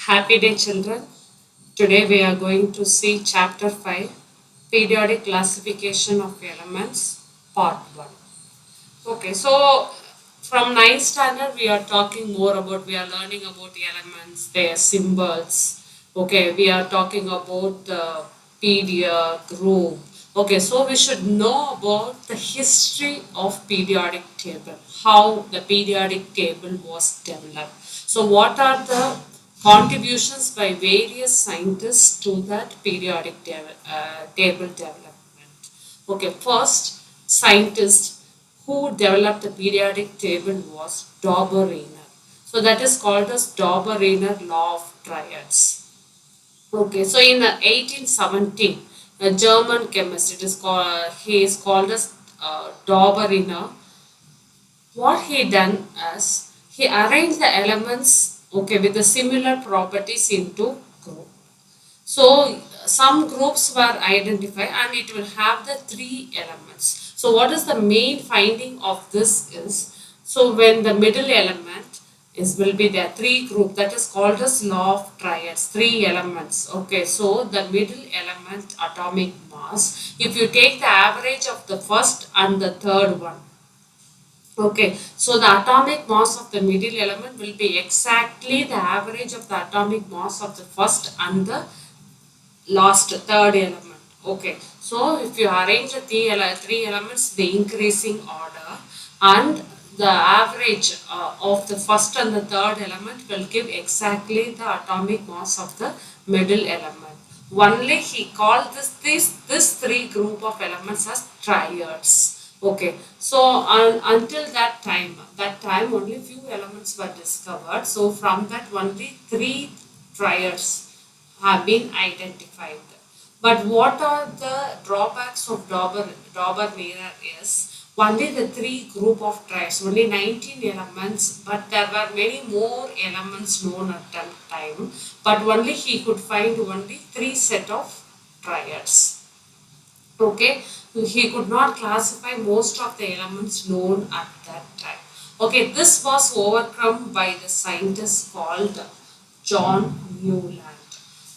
Happy day, children. Today we are going to see Chapter 5 Periodic Classification of Elements, Part 1. Okay, so from ninth standard we are talking more about, we are learning about the elements, their symbols. Okay, we are talking about the period, group. Okay, so we should know about the history of periodic table, how the periodic table was developed. So what are the contributions by various scientists to that periodic table development? Okay, first scientist who developed the periodic table was Dauber-Reiner. So that is called as Dauber-Reiner law of triads. Okay, so in 1817, a German chemist, he is called as Dauber-Reiner. What he done is he arranged the elements, okay, with the similar properties into group. So some groups were identified and it will have the three elements. So what is the main finding of this is, so when the middle element is will be there, three group, that is called as law of triads, three elements. Okay, so the middle element atomic mass, if you take the average of the first and the third one, okay, so the atomic mass of the middle element will be exactly the average of the atomic mass of the first and the last third element. Okay, so if you arrange the three elements the increasing order, and the average of the first and the third element will give exactly the atomic mass of the middle element. Only he called this three group of elements as triads. Okay, so until that time only few elements were discovered. So from that only three triads have been identified. But what are the drawbacks of Dauber-Reiner is only the three group of triads, only 19 elements, but there were many more elements known at that time, but only he could find only three set of triads. Okay, he could not classify most of the elements known at that time. Okay, this was overcome by the scientist called John Newland.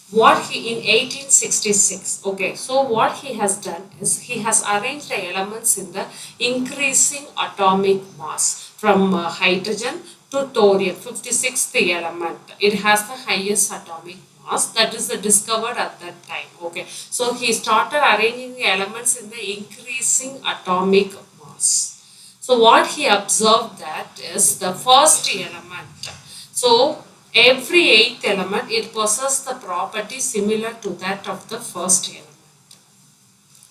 What he in 1866, okay, so what he has done is he has arranged the elements in the increasing atomic mass from hydrogen to thorium, 56th element. It has the highest atomic mass, that is the discovered at that time. Okay, so he started arranging the elements in the increasing atomic mass. So what he observed that is the first element. So every eighth element it possesses the property similar to that of the first element.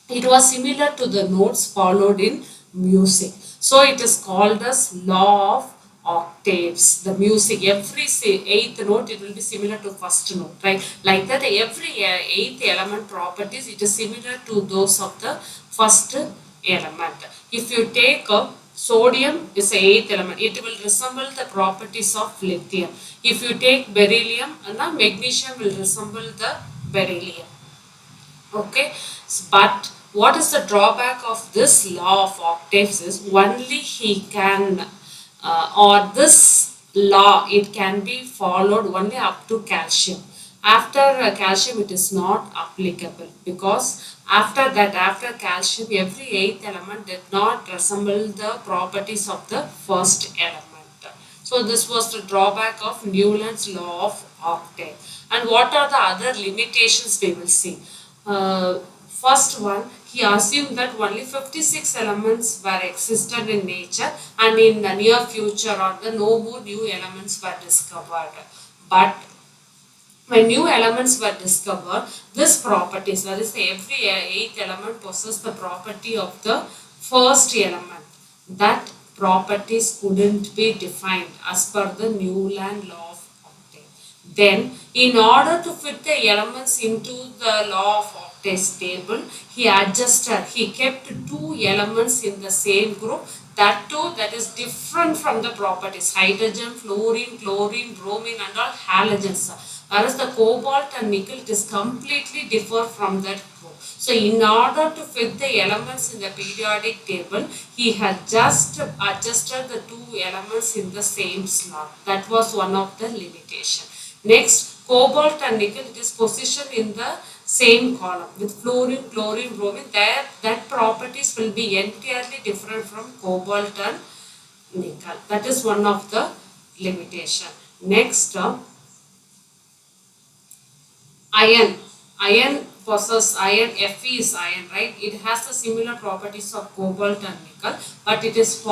It was similar to the notes followed in music. So it is called as law of octaves. The music, every eighth note, it will be similar to first note, right? Like that, every eighth element properties, it is similar to those of the first element. If you take a sodium is the eighth element, it will resemble the properties of lithium. If you take beryllium, magnesium will resemble the beryllium. Okay, but what is the drawback of this law of octaves is only he can or this law it can be followed only up to calcium. After calcium it is not applicable, because after calcium every eighth element did not resemble the properties of the first element. So this was the drawback of Newland's law of octave. And what are the other limitations we will see? First one, he assumed that only 56 elements were existed in nature, and in the near future or the no more new elements were discovered. But when new elements were discovered, this properties, that is every eighth element possesses the property of the first element. That properties couldn't be defined as per the Newland law of octave. Then, in order to fit the elements into the law of octaves table, he kept two elements in the same group, that too that is different from the properties, hydrogen, fluorine, chlorine, bromine and all halogens. Whereas the cobalt and nickel, it is completely different from that group. So in order to fit the elements in the periodic table, he had just adjusted the two elements in the same slot. That was one of the limitation. Next, Cobalt and nickel, it is positioned in the same column with fluorine, chlorine, bromine. That properties will be entirely different from cobalt and nickel. That is one of the limitation. Next, iron. Iron possess iron. Fe is iron, right? It has the similar properties of cobalt and nickel, but it is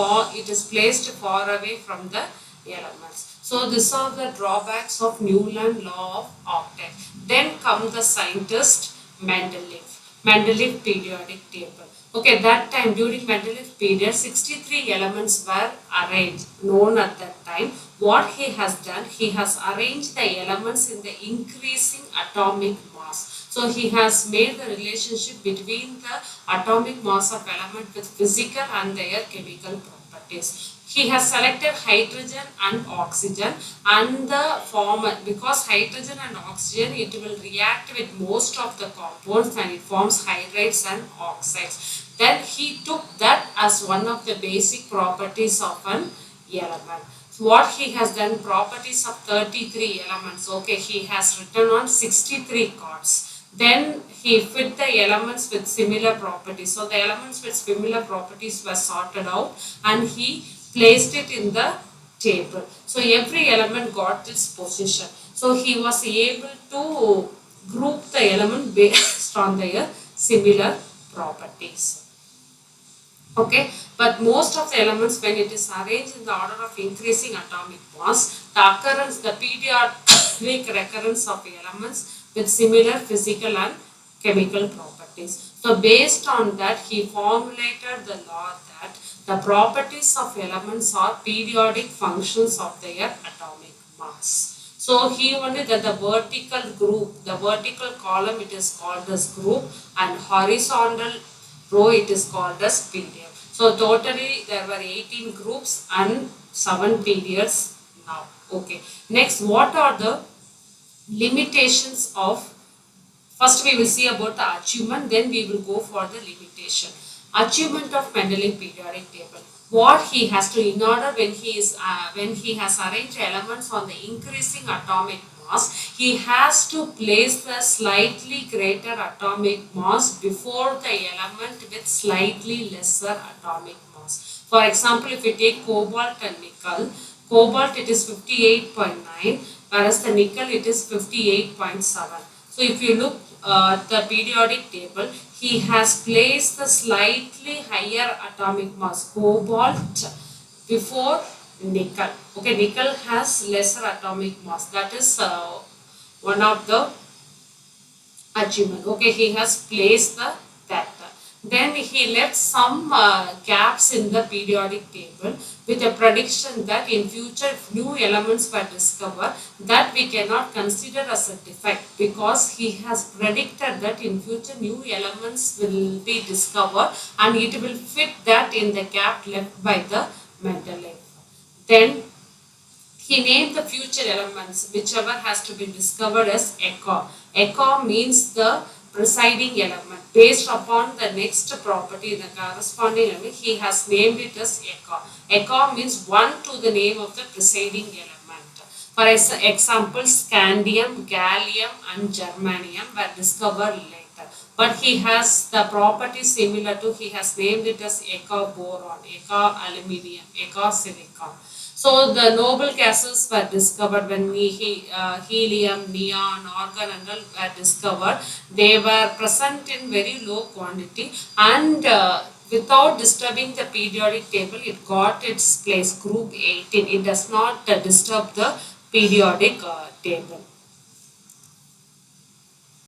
placed far away from the elements. So these are the drawbacks of Newland law of octet. Then come the scientist Mendeleev. Mendeleev periodic table. Okay, that time during Mendeleev period, 63 elements were arranged, known at that time. What he has done, he has arranged the elements in the increasing atomic mass. So he has made the relationship between the atomic mass of element with physical and their chemical properties. He has selected hydrogen and oxygen, and the former, because hydrogen and oxygen, it will react with most of the compounds and it forms hydrides and oxides. Then he took that as one of the basic properties of an element. So what he has done, properties of 33 elements. Okay, he has written on 63 cards. Then he fit the elements with similar properties. So the elements with similar properties were sorted out and he placed it in the table. So every element got its position. So he was able to group the element based on their similar properties. Okay, but most of the elements, when it is arranged in the order of increasing atomic mass, the periodic recurrence of elements with similar physical and chemical properties. So based on that, he formulated the law that the properties of elements are periodic functions of their atomic mass. So he wanted that the vertical group, the vertical column, it is called as group, and horizontal row, it is called as period. So totally there were 18 groups and 7 periods now. Okay. Next, what are the limitations of, first we will see about the achievement, then we will go for the limitation. Achievement of Mendeleev periodic table. What he has to, in order when he has arranged elements on the increasing atomic mass, he has to place the slightly greater atomic mass before the element with slightly lesser atomic mass. For example, if we take cobalt and nickel, cobalt it is 58.9, whereas the nickel it is 58.7. So if you look at the periodic table, he has placed the slightly higher atomic mass, cobalt, before nickel. Okay, nickel has lesser atomic mass. That is one of the achievement. Okay, he has placed that. Then he left some gaps in the periodic table with a prediction that in future if new elements were discovered, that we cannot consider as a defect, because he has predicted that in future new elements will be discovered and it will fit that in the gap left by the Mendeleev. Then he named the future elements, whichever has to be discovered, as echo. Echo means the presiding element. Based upon the next property, the corresponding element, he has named it as echo. Echo means one to the name of the presiding element. For example, scandium, gallium and germanium were discovered later. But he has the property similar to, he has named it as echo boron, echo aluminium, echo silicon. So the noble gases were discovered when helium, neon, argon and all were discovered. They were present in very low quantity and without disturbing the periodic table, it got its place, group 18. It does not disturb the periodic table.